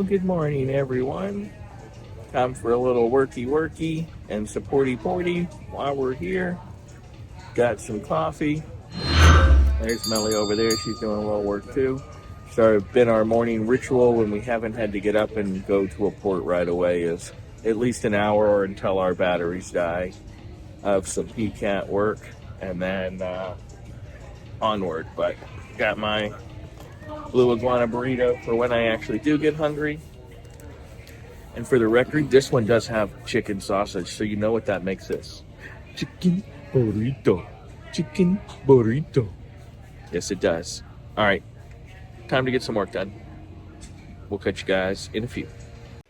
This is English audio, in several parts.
Good morning, everyone. Time for a little worky and supporty while we're here. Got some coffee. There's Melly over there. She's doing a little work too. So been our morning ritual when we haven't had to get up and go to a port right away is at least an hour until our batteries die of some PCAT work and then onward. But got my Blue Iguana burrito for when I actually do get hungry. And for the record, this one does have chicken sausage, so you know what that makes this. Chicken burrito. Chicken burrito. Yes, it does. All right, time to get some work done. We'll catch you guys in a few.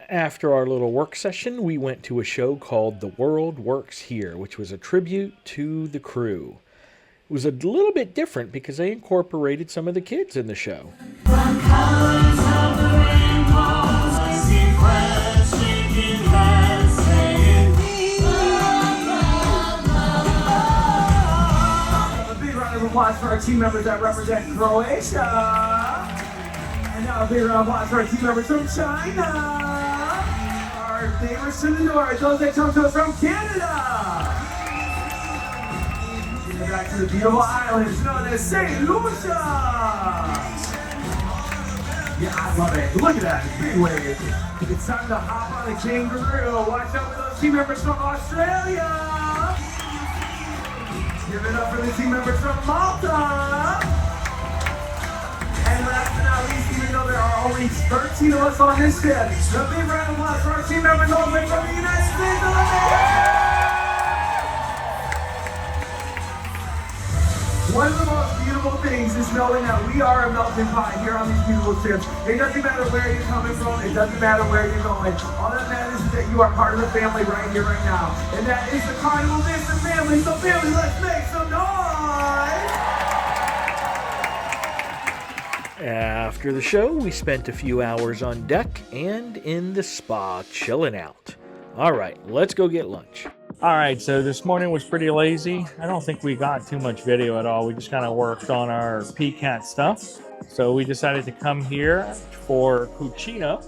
After our little work session, we went to a show called The World Works Here, which was a tribute to the crew. It was a little bit different because they incorporated some of the kids in the show. Applause for our team members that represent Croatia. And now a big round of applause for our team members from China. Our neighbors to the north, those that come to us from Canada. Get back to the beautiful islands known as St. Lucia. Yeah, I love it. Look at that, big wave. It's time to hop on a kangaroo. Watch out for those team members from Australia. Give it up for the team members from Malta. And last but not least, even though there are only 13 of us on this ship, a big round of applause for our team members all the way from the United States of America. One of the most beautiful things is knowing that we are a melting pot here on these beautiful ships. It doesn't matter where you're coming from. It doesn't matter where you're going. All that matters is that you are part of the family right here, right now. And that is the Carnival Vista family. So family, let's make some noise! After the show, we spent a few hours on deck and in the spa chilling out. All right, let's go get lunch. All right, so this morning was pretty lazy. I don't think we got too much video at all. We just kind of worked on our PCAT stuff. So we decided to come here for Cucina,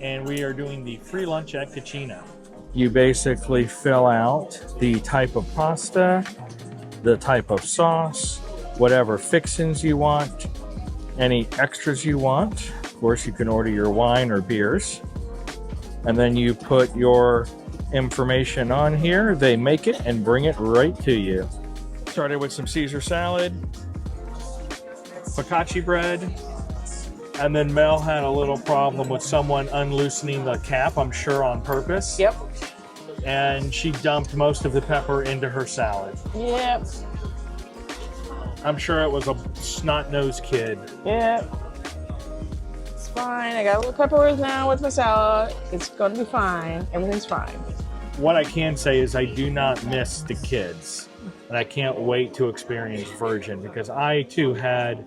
and we are doing the free lunch at Cucina. You basically fill out the type of pasta, the type of sauce, whatever fixings you want, any extras you want. Of course, you can order your wine or beers. And then you put your information on here. They make it and bring it right to you. Started with some Caesar salad, focaccia bread, and then Mel had a little problem with someone unloosening the cap, I'm sure on purpose. Yep. And she dumped most of the pepper into her salad. Yep. I'm sure it was a snot-nosed kid. Yep. It's fine. I got a little peppers now with my salad. It's going to be fine. Everything's fine. What I can say is I do not miss the kids. And I can't wait to experience Virgin because I too had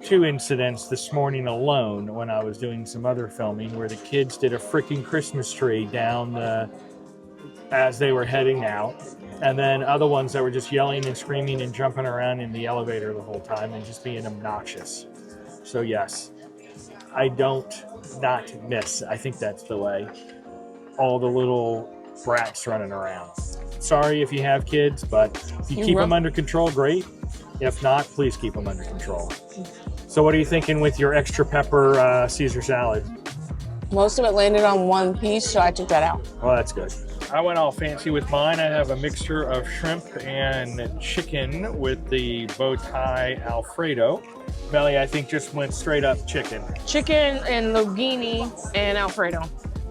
2 incidents this morning alone when I was doing some other filming where the kids did a freaking Christmas tree down as they were heading out. And then other ones that were just yelling and screaming and jumping around in the elevator the whole time and just being obnoxious. So yes, I don't not miss. I think that's the way. All the little brats running around. Sorry if you have kids, but if you keep them under control, great. If not, please keep them under control. So what are you thinking with your extra pepper Caesar salad? Most of it landed on one piece, so I took that out. Well, that's good. I went all fancy with mine. I have a mixture of shrimp and chicken with the bow tie Alfredo. Melly, I think, just went straight up chicken. Chicken and linguine and Alfredo.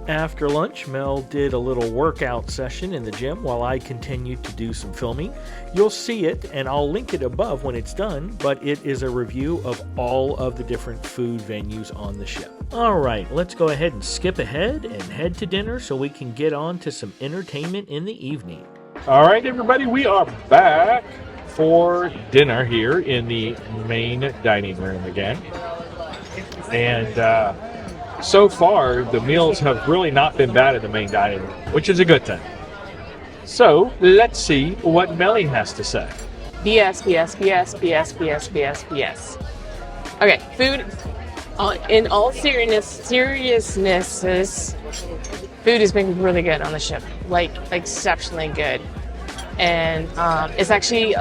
After lunch, Mel did a little workout session in the gym while I continued to do some filming. You'll see it, and I'll link it above when it's done, but it is a review of all of the different food venues on the ship. All right, let's go ahead and skip ahead and head to dinner so we can get on to some entertainment in the evening. All right, everybody, we are back for dinner here in the main dining room again. And so far, the meals have really not been bad in the main dining room, which is a good thing. So let's see what Melly has to say. BS. Okay, food In all seriousness, food has been really good on the ship, like exceptionally good, and it's actually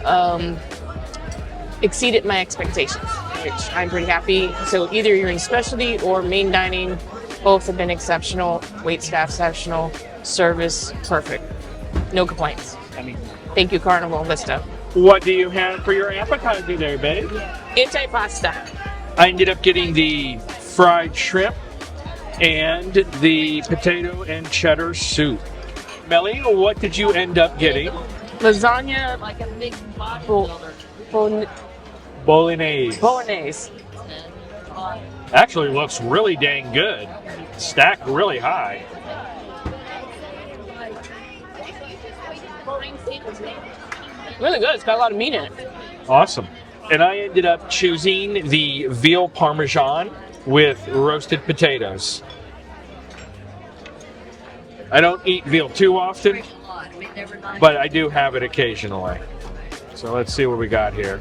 exceeded my expectations, which I'm pretty happy. So either you're in specialty or main dining, both have been exceptional. Wait staff exceptional, service perfect, no complaints. Thank you, Carnival Vista. What do you have for your appetizer there, babe? Antipasta. I ended up getting the fried shrimp and the potato and cheddar soup. Melly, what did you end up getting? Lasagna, Bolognese. Actually looks really dang good. Stacked really high. really good. It's got a lot of meat in it. Awesome. And I ended up choosing the veal parmesan with roasted potatoes. I don't eat veal too often, but I do have it occasionally. So let's see what we got here.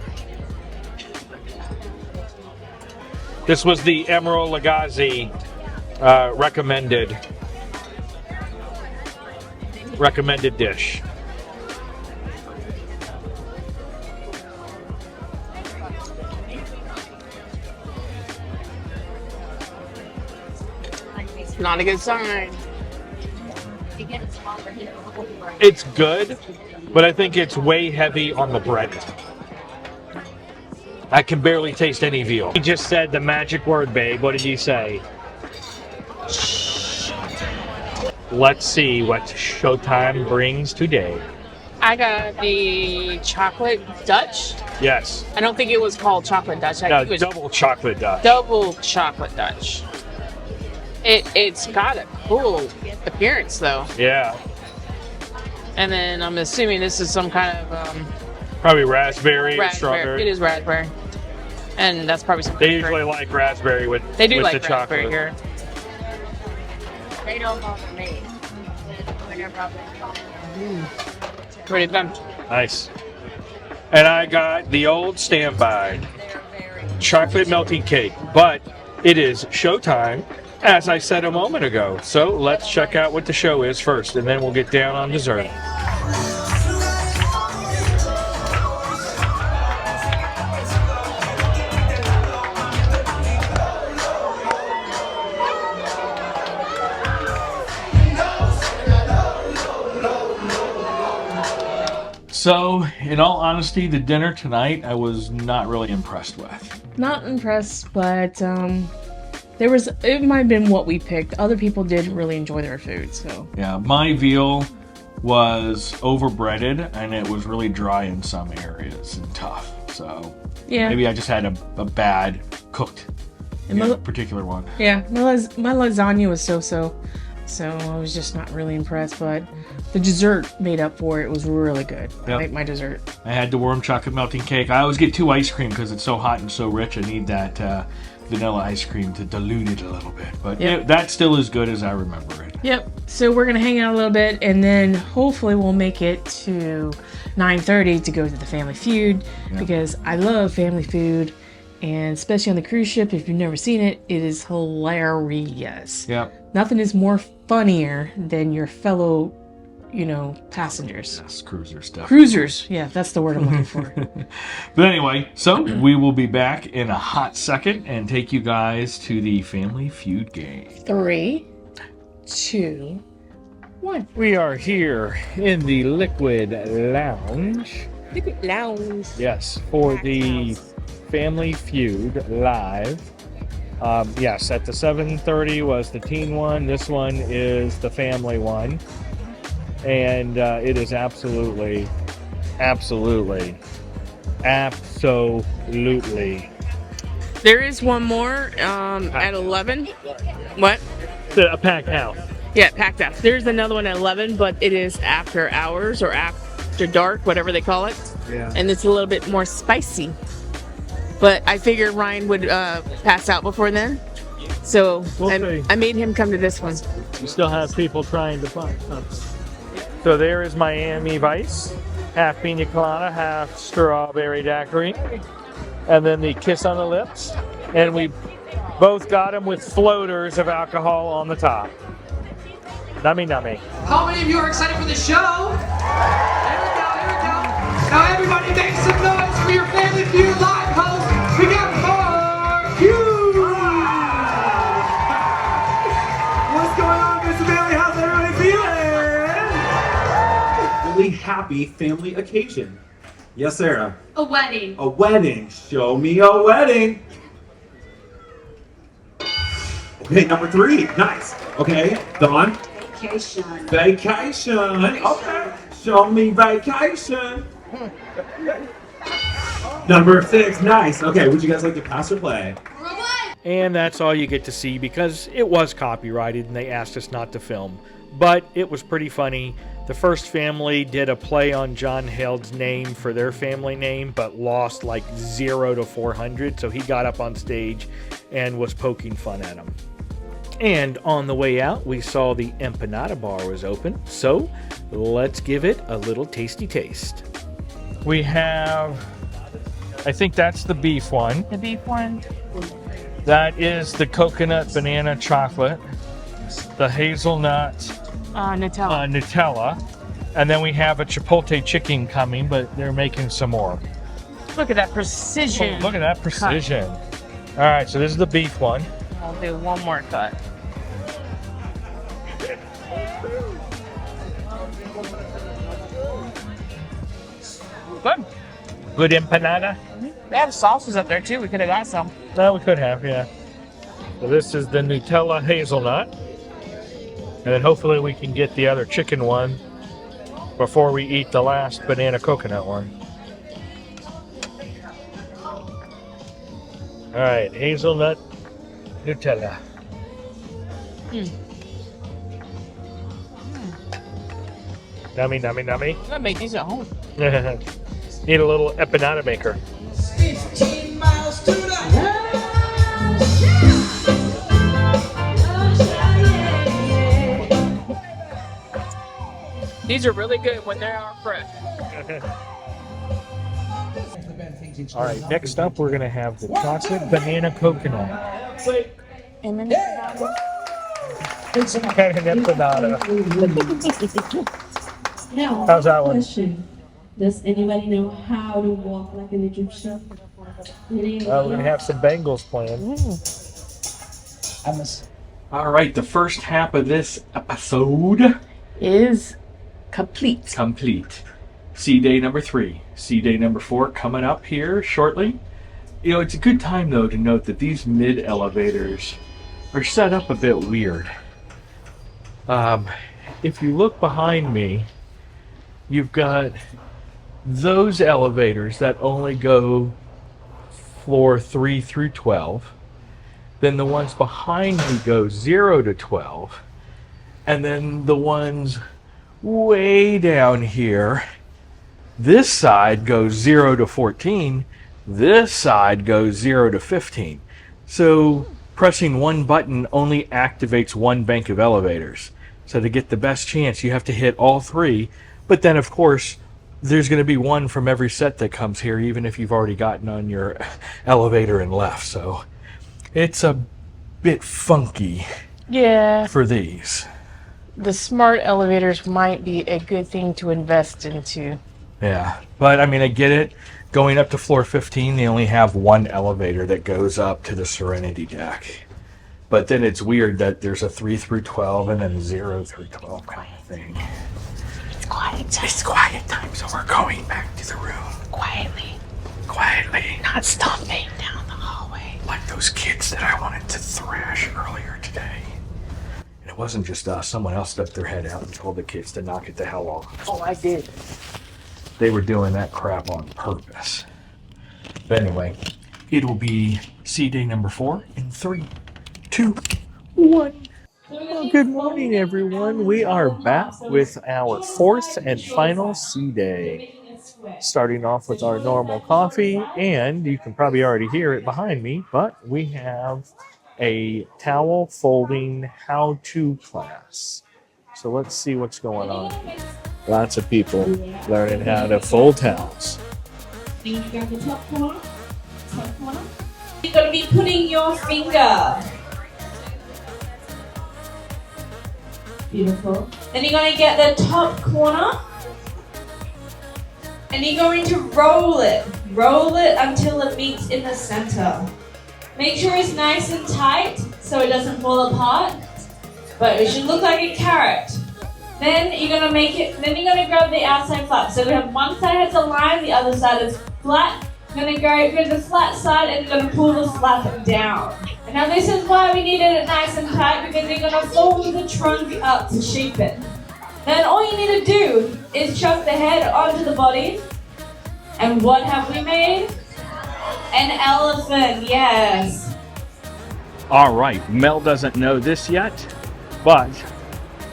This was the Emerald Lagasse recommended dish. Not a good sign. It's good, but I think it's way heavy on the bread. I can barely taste any veal. He just said the magic word, babe. What did you say? Let's see what Showtime brings today. I got the chocolate Dutch. Yes. I don't think it was called chocolate Dutch. I No, think it was double chocolate Dutch. double chocolate Dutch. It's got a cool appearance though. Yeah. And then I'm assuming this is some kind of Probably raspberry or strawberry. It is raspberry. And that's probably something. They usually like raspberry with They do with like the raspberry chocolate. here. They don't bother me. They're probably Pretty good. Nice. And I got the old standby chocolate melting cake, but it is showtime, as I said a moment ago. So let's check out what the show is first, and then we'll get down on dessert. So, in all honesty, the dinner tonight I was not really impressed with. Not impressed, but it might have been what we picked. Other people did really enjoy their food, so Yeah, my veal was overbreaded and it was really dry in some areas and tough. So yeah. maybe I just had a bad cooked particular one. Yeah, my lasagna was so I was just not really impressed, but the dessert made up for it. It was really good. Yep. I like my dessert. I had the warm chocolate melting cake. I always get 2 ice cream because it's so hot and so rich. I need that vanilla ice cream to dilute it a little bit. But Yep. that's still as good as I remember it. Yep. So we're gonna hang out a little bit, and then hopefully we'll make it to 9:30 to go to the Family Feud because I love Family Feud, and especially on the cruise ship. If you've never seen it, it is hilarious. Yep. Nothing is more funnier than your fellow, passengers. Yes, cruiser stuff. Cruisers. Yeah, that's the word I'm looking for. But anyway, so we will be back in a hot second and take you guys to the Family Feud game. 3, 2, 1. We are here in the Liquid Lounge. Liquid Lounge. Yes, for the Family Feud live. Yes, at the 7:30 was the teen one. This one is the family one. And it is absolutely There is one more at 11. What? a packed house. Yeah, packed out. There's another one at 11, but it is after hours or after dark, whatever they call it. Yeah. And it's a little bit more spicy. But I figured Ryan would pass out before then. So We'll see. I made him come to this one. You still have people trying to find. So there is Miami Vice, half pina colada, half strawberry daiquiri, and then the kiss on the lips. And we Both got them with floaters of alcohol on the top. Nummy nummy. How many of you are excited for the show? Here we go, here we go. Now everybody make some noise for your Family Feud live host. We got more Jude. What's going on, Mr. Family? How's everybody feeling? Really happy family occasion. Yes, Sarah. A wedding. A wedding. Show me a wedding. Okay, number 3. Nice. Okay, Dawn. Vacation. Vacation. Okay. Show me vacation. Number 6. Nice. Okay, would you guys like to pass or play? And that's all you get to see because it was copyrighted and they asked us not to film. But it was pretty funny. The first family did a play on John Held's name for their family name, but lost like 0 to 400. So he got up on stage and was poking fun at him. And on the way out, we saw the Empanada bar was open. So let's give it a little tasty taste. We have, I think that's the beef one. The beef one. That is the coconut banana chocolate, the hazelnut Nutella. Nutella, and then we have a chipotle chicken coming, but they're making some more. Look at that precision. Oh, look at that precision. All right, so this is the beef one. I'll do one more cut. Good. Good empanada. They have sauces up there too. We could have got some. No, we could have, yeah. So this is the Nutella hazelnut. And then hopefully we can get the other chicken one before we eat the last banana coconut one. All right, hazelnut Nutella. Nummy, nummy, nummy. I'm gonna make these at home. Need a little empanada maker. 15 miles to the These are really good when they are fresh. All right, next up we're gonna have the chocolate banana coconut. And then It's some kind of empanada. Now, How's that one? question. Does anybody know how to walk like an Egyptian? We're gonna have some Bengals playing. All right, the first half of this episode is complete. complete. Sea day number 3. Sea day number 4 coming up here shortly. You know, it's a good time though to note that these mid elevators are set up a bit weird. If you look behind me, you've got those elevators that only go floor 3 through 12. Then the ones behind me go 0 to 12. And then the ones way down here, this side goes 0 to 14. This side goes 0 to 15. So pressing one button only activates one bank of elevators. So to get the best chance, you have to hit all 3. But then, of course, there's going to be one from every set that comes here, even if you've already gotten on your elevator and left. So it's a bit funky Yeah, for these. the smart elevators might be a good thing to invest into. Yeah, but I mean, I get it. Going up to floor 15, they only have one elevator that goes up to the Serenity deck. But then it's weird that there's a 3 through 12 and then 0 through 12 kind of thing. It's quiet time. It's quiet time, so we're going back to the room. Quietly. Quietly. Not stomping down the hallway. Like those kids that I wanted to thrash earlier today. And it wasn't just us. Someone else stuck their head out and told the kids to knock it the hell off. Oh, I did. They were doing that crap on purpose. But anyway, it'll be sea day number 4 in 3, 2, 1. Well, good morning, everyone. We are back with our 4th and final sea day. Starting off with our normal coffee, and you can probably already hear it behind me, but we have a towel folding how-to class. So let's see what's going on. Lots of people learning how to fold towels. going to be putting your finger. Beautiful. Then you're going to get the top corner. And you're going to roll it. Roll it until it meets in the center. Make sure it's nice and tight so it doesn't fall apart. But it should look like a carrot. Then you're going to make it, then you're going to grab the outside flap. So we have one side has a line, the other side is flat. You're going to go to the flat side and you're going to pull the flap down. And now this is why we needed it nice and tight, because you're going to fold the trunk up to shape it. Then all you need to do is chuck the head onto the body. And what have we made? An elephant, yes. All right, Mel doesn't know this yet, but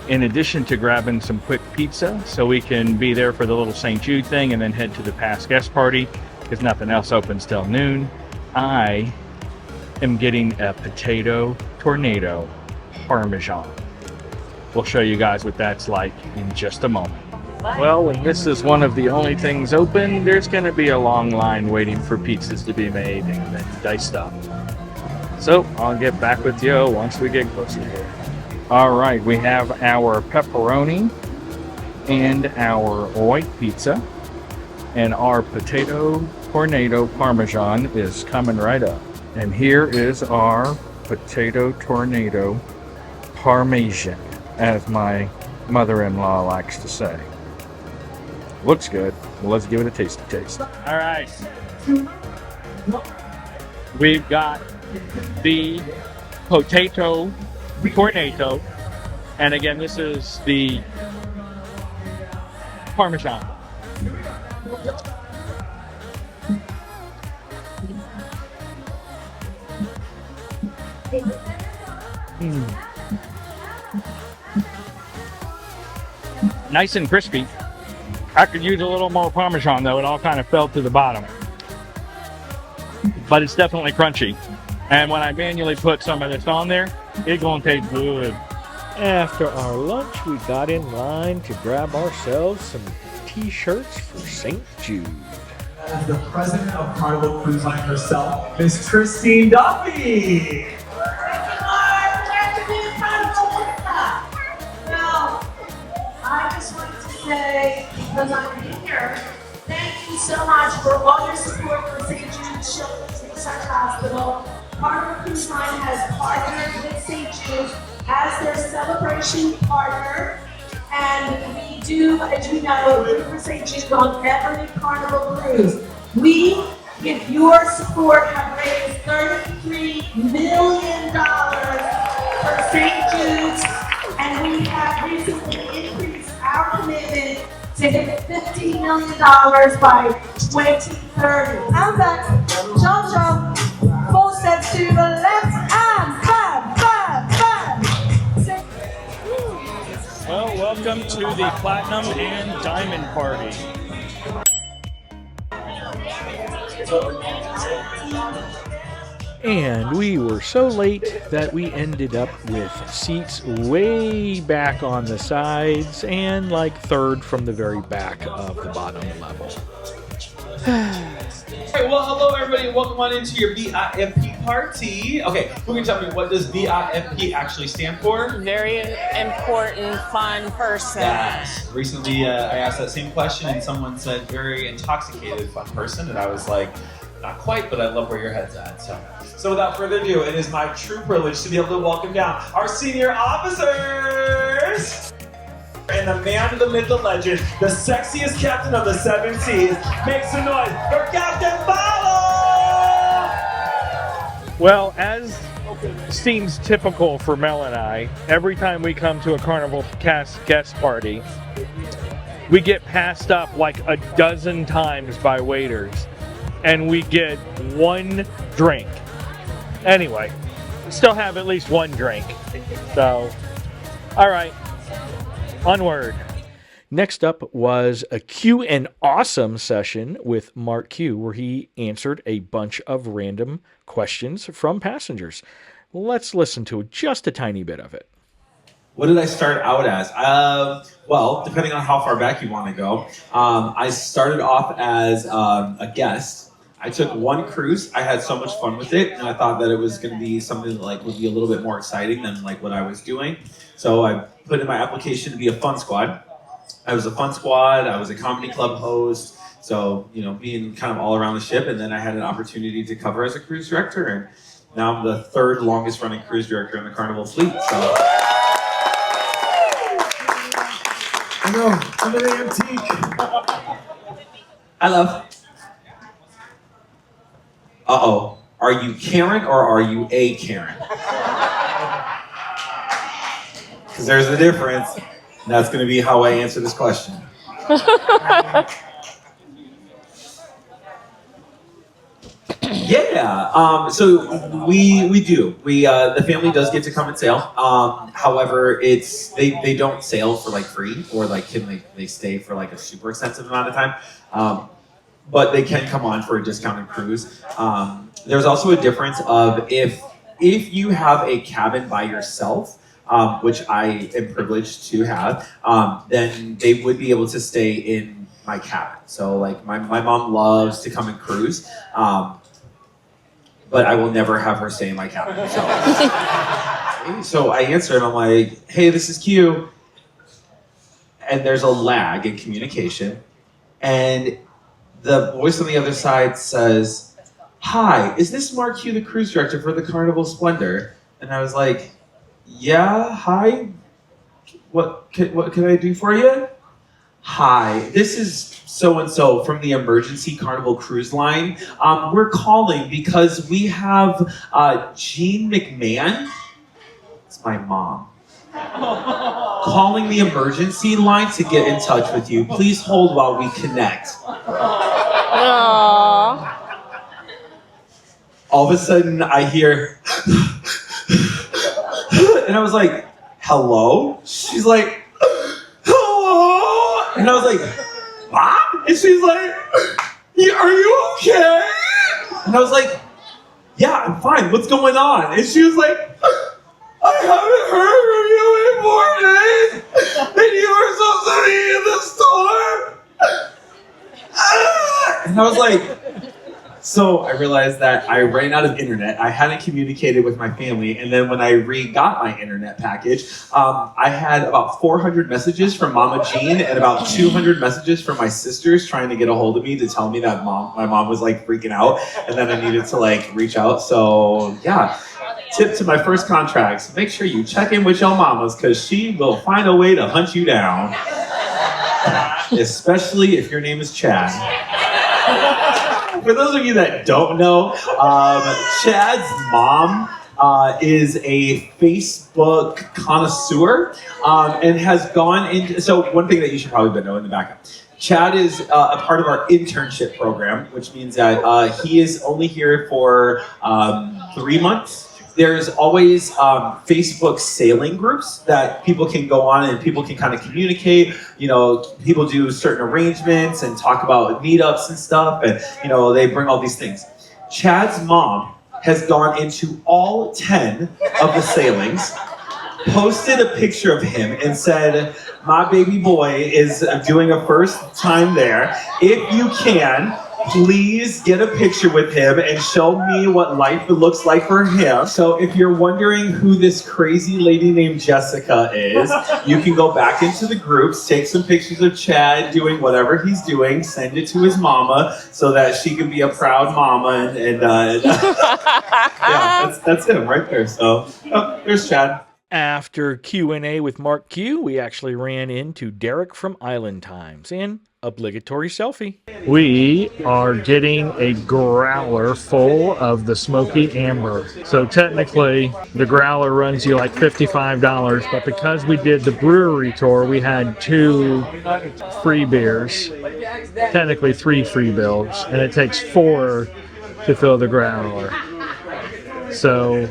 in addition to grabbing some quick pizza so we can be there for the little St. Jude thing and then head to the past guest party, because nothing else opens till noon, I am getting a potato tornado Parmesan. We'll show you guys what that's like in just a moment. Well, when this is one of the only things open, there's going to be a long line waiting for pizzas to be made and then diced up. So I'll get back with you once we get closer here. All right, we have our pepperoni and our white pizza, and our potato tornado Parmesan is coming right up. And here is our potato tornado Parmesan, as my mother-in-law likes to say. Looks good. Well, let's give it a taste. All right. We've got the potato tornado, and again, this is the Parmesan. Nice and crispy. I could use a little more Parmesan though. It all kind of fell to the bottom. But it's definitely crunchy. And when I manually put some of this on there, it's gonna taste good. After our lunch, we got in line to grab ourselves some t-shirts for St. Jude. As the president of Carnival Cruise Line herself, Miss Christine Duffy. I just wanted to say, because I'm here, thank you so much for all your support for St. Jude's Children's Research Hospital. Carnival Cruise Line has partnered with St. Jude as their celebration partner, and we do, as you know, root for St. Jude on every Carnival cruise. We, with your support, have raised $33 million for St. Jude's, and we have recently increased our commitment to hit $50 million by 2030. And that, John, 4 steps to the left, and bam, bam, bam. Well, welcome to the Platinum and Diamond Party. And we were so late that we ended up with seats way back on the sides and like third from the very back of the bottom level. Alright, well, hello everybody, welcome on into your VIP party. Okay, who can tell me, what does VIP actually stand for? Very important, fun person. Yes. Recently, I asked that same question and someone said very intoxicated, fun person, and I was like, not quite, but I love where your head's at. So without further ado, it is my true privilege to be able to welcome down our senior officers. And the man, the myth, the legend, the sexiest captain of the 7 seas, makes some noise for Captain Follow! Well, as seems typical for Mel and I, every time we come to a Carnival guest party, we get passed up like a dozen times by waiters, and we get one drink. Anyway, we still have at least one drink. So, all right. Onward. Next up was a Q and Awesome session with Mark Q, where he answered a bunch of random questions from passengers. Let's listen to just a tiny bit of it. What did I start out as? Well, depending on how far back you want to go, I started off as a guest. I took one cruise. I had so much fun with it, and I thought that it was going to be something that like would be a little bit more exciting than like what I was doing. So I put in my application to be a fun squad. I was a fun squad. I was a comedy club host. So, you know, being kind of all around the ship, and then I had an opportunity to cover as a cruise director, and now I'm the third longest running cruise director in the Carnival fleet. So I know, I'm an antique. I love. Uh-oh. Are you Karen or are you a Karen? Because there's a difference. And that's going to be how I answer this question. Yeah. So we do. The family does get to come and sail. However, they don't sail for like free, or like they stay for like a super extensive amount of time. But they can come on for a discounted cruise. There's also a difference of if you have a cabin by yourself, which I am privileged to have, then they would be able to stay in my cabin. So like my mom loves to come and cruise, but I will never have her stay in my cabin. So I answer and I'm like, hey, this is Q. And there's a lag in communication. And the voice on the other side says, hi, is this Mark Q, the cruise director for the Carnival Splendor? And I was like, yeah, hi. What can I do for you? Hi, this is so-and-so from the Emergency Carnival Cruise Line. We're calling because we have Jean McMahon. It's my mom. Calling the emergency line to get in touch with you. Please hold while we connect. Aww. All of a sudden, I hear, and I was like, hello? She's like, hello? And I was like, Mom? And she's like, are you okay? And I was like, yeah, I'm fine. What's going on? And she was like, I haven't heard from you in 4 days, and you were supposed to be in the store. And I was like, so I realized that I ran out of internet. I hadn't communicated with my family, and then when I got my internet package, I had about 400 messages from Mama Jean and about 200 messages from my sisters trying to get a hold of me to tell me that my mom was like freaking out, and then I needed to like reach out. So yeah. Tip to my first contracts, make sure you check in with your mamas because she will find a way to hunt you down. Especially if your name is Chad. For those of you that don't know, Chad's mom is a Facebook connoisseur and has gone into, so one thing that you should probably know in the backup. Chad is a part of our internship program, which means that he is only here for 3 months. There's always Facebook sailing groups that people can go on and people can kind of communicate. You know, people do certain arrangements and talk about meetups and stuff, and you know, they bring all these things. Chad's mom has gone into all 10 of the sailings, posted a picture of him and said, my baby boy is doing a first time there. If you can, please get a picture with him and show me what life looks like for him. So if you're wondering who this crazy lady named Jessica is, you can go back into the groups, take some pictures of Chad doing whatever he's doing, send it to his mama so that she can be a proud mama. And yeah, that's him right there. So there's Chad. After Q&A with Mark Q, we actually ran into Derek from Island Times and obligatory selfie. We are getting a growler full of the smoky amber. So technically, the growler runs you like $55, but because we did the brewery tour, we had 2 free beers, technically 3 free bills, and it takes 4 to fill the growler. So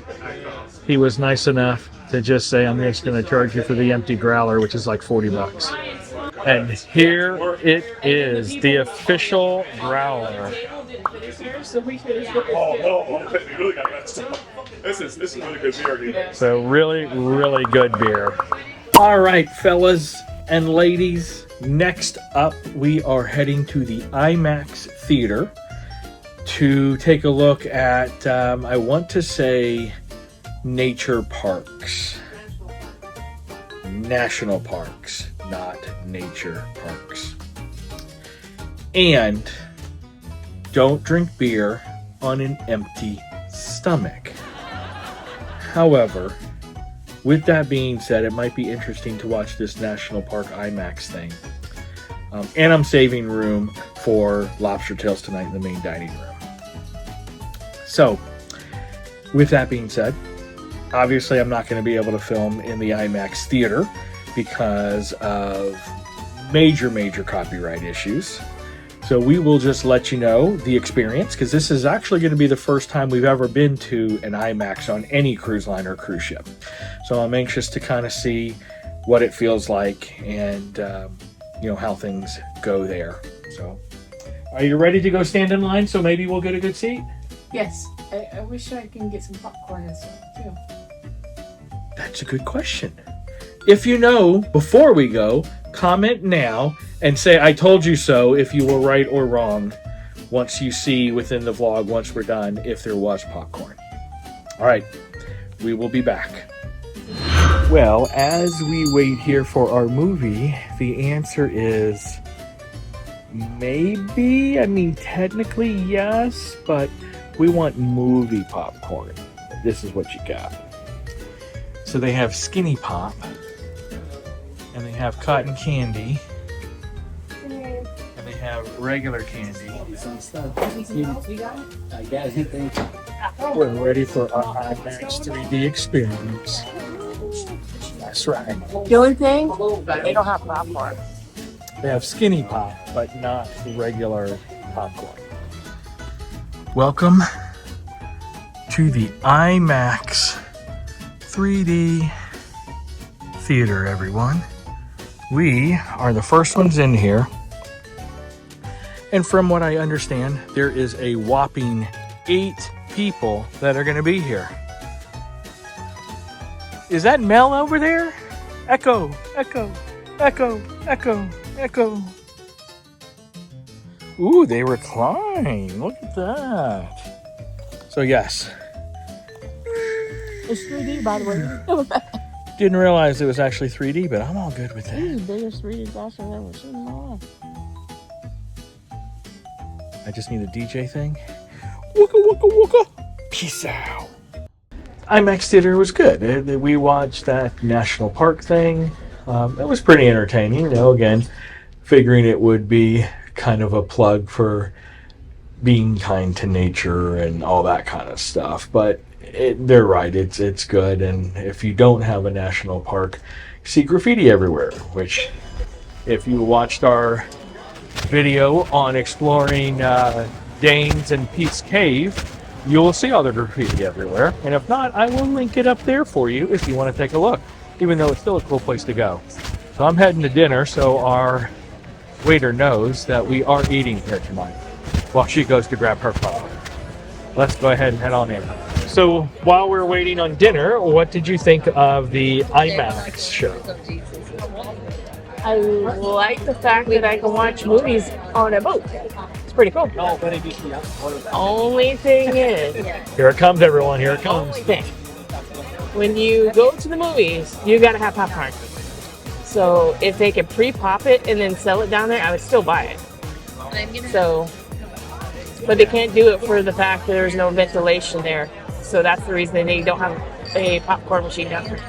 he was nice enough to just say, I'm just going to charge you for the empty growler, which is like $40. And here it is, the official growler. This is really good beer. So really, really good beer. All right, fellas and ladies, next up we are heading to the IMAX Theater. to take a look at, I want to say, nature parks. National parks, not nature parks. And don't drink beer on an empty stomach. However, with that being said, it might be interesting to watch this National Park IMAX thing. And I'm saving room for lobster tails tonight in the main dining room. So, with that being said, obviously I'm not going to be able to film in the IMAX theater because of major copyright issues. So we will just let you know the experience, because this is actually going to be the first time we've ever been to an IMAX on any cruise line or cruise ship. So I'm anxious to kind of see what it feels like and how things go there. So are you ready to go stand in line so maybe we'll get a good seat? Yes. I wish I can get some popcorn and stuff too. That's a good question. If you know before we go, comment now and say I told you so if you were right or wrong once you see within the vlog, once we're done, if there was popcorn. All right, we will be back. Well, as we wait here for our movie, the answer is maybe. I mean, technically yes, but we want movie popcorn. This is what you got. So they have Skinny Pop, and they have cotton candy, and they have regular candy. We're ready for our IMAX 3D experience. That's right. The only thing, they don't have popcorn. They have Skinny Pop, but not regular popcorn. Welcome to the IMAX 3D theater, everyone. We are the first ones in here. And from what I understand, there is a whopping 8 people that are going to be here. Is that Mel over there? Echo, echo, echo, echo, echo. Ooh, they recline. Look at that. So yes. It's 3D, by the way. Didn't realize it was actually 3D, but I'm all good with This is that. the biggest 3D glasses I've ever seen in my life. I just need a DJ thing. Wooka wooka wooka. Peace out. IMAX theater was good. We watched that national park thing. It was pretty entertaining. Again, figuring it would be kind of a plug for being kind to nature and all that kind of stuff. But they're right. It's good. And if you don't have a national park, you see graffiti everywhere. Which, if you watched our video on exploring Danes and Pete's Cave, you will see all the graffiti everywhere. And if not, I will link it up there for you if you want to take a look, even though it's still a cool place to go. So I'm heading to dinner, so our waiter knows that we are eating here tonight while she goes to grab her phone. Let's go ahead and head on in. So while we're waiting on dinner, what did you think of the IMAX show? I like the fact that I can watch movies on a boat. It's pretty cool. Only thing is, Here it comes, everyone. Here it comes. only thing, when you go to the movies, you gotta have popcorn. So if they could pre-pop it and then sell it down there, I would still buy it. So, but they can't do it for the fact that there's no ventilation there. So that's the reason they don't have a popcorn machine down there.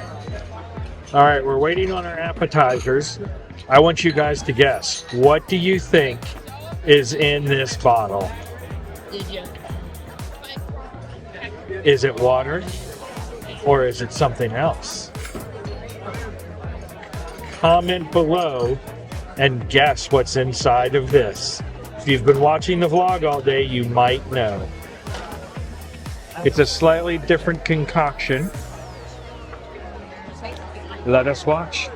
All right, we're waiting on our appetizers. I want you guys to guess. What do you think is in this bottle? Is it water or is it something else? Comment below and guess what's inside of this. If you've been watching the vlog all day, you might know. It's a slightly different concoction. Let us watch.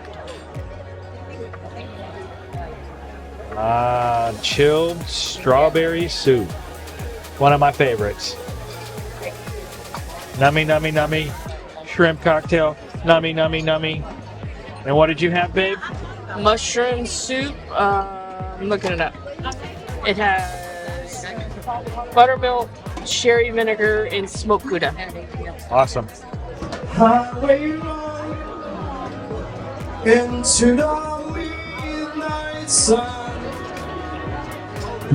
Chilled strawberry soup. One of my favorites. Nummy, nummy, nummy. Shrimp cocktail. Nummy, nummy, nummy. And what did you have, babe? Mushroom soup. I'm looking it up. It has buttermilk, sherry vinegar, and smoked Gouda. Awesome. Highway road into the midnight sun.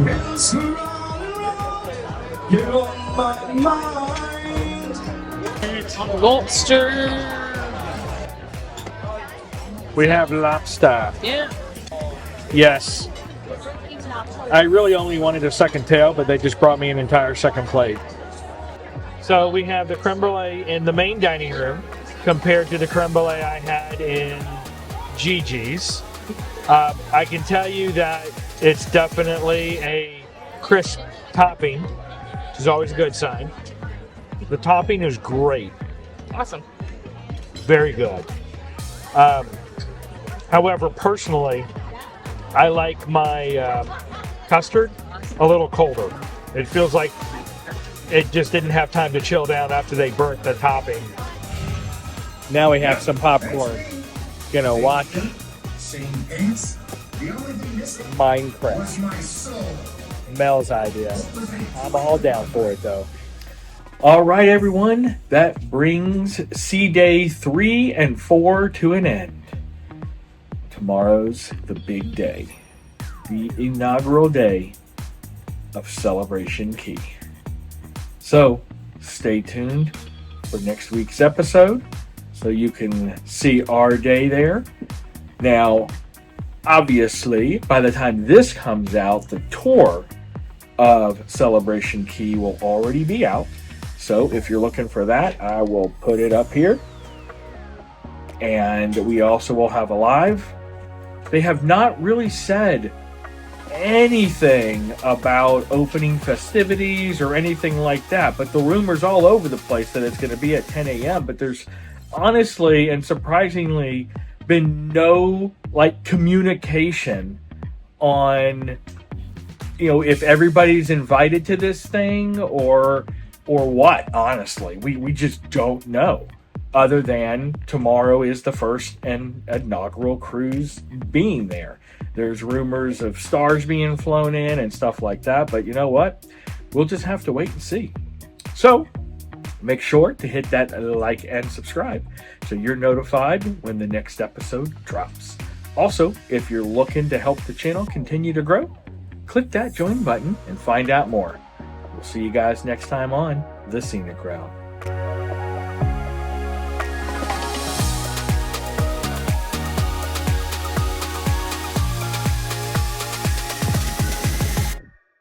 Winds around and round, you're on my mind. Lobster. We have lobster. Yeah. Yes. I really only wanted a second tail, but they just brought me an entire second plate. So we have the creme brulee in the main dining room compared to the creme brulee I had in Gigi's. I can tell you that it's definitely a crisp topping, which is always a good sign. The topping is great. Awesome. Very good. However, personally, I like my custard a little colder. It feels like it just didn't have time to chill down after they burnt the topping. Now we have some popcorn. Gonna watch Minecraft. Mel's idea. I'm all down for it though. All right, everyone. That brings Sea Day 3 and 4 to an end. Tomorrow's the big day. The inaugural day of Celebration Key. So stay tuned for next week's episode so you can see our day there. Now, obviously, by the time this comes out, the tour of Celebration Key will already be out. So if you're looking for that, I will put it up here. And we also will have a live. They have not really said anything about opening festivities or anything like that, but the rumors all over the place that it's going to be at 10 a.m. But there's honestly and surprisingly been no communication on if everybody's invited to this thing or what. Honestly, we just don't know, other than tomorrow is the first and inaugural cruise being there. There's rumors of stars being flown in and stuff like that, but you know what? We'll just have to wait and see. So make sure to hit that like and subscribe so you're notified when the next episode drops. Also, if you're looking to help the channel continue to grow, click that join button and find out more. We'll see you guys next time on The Scenic Route.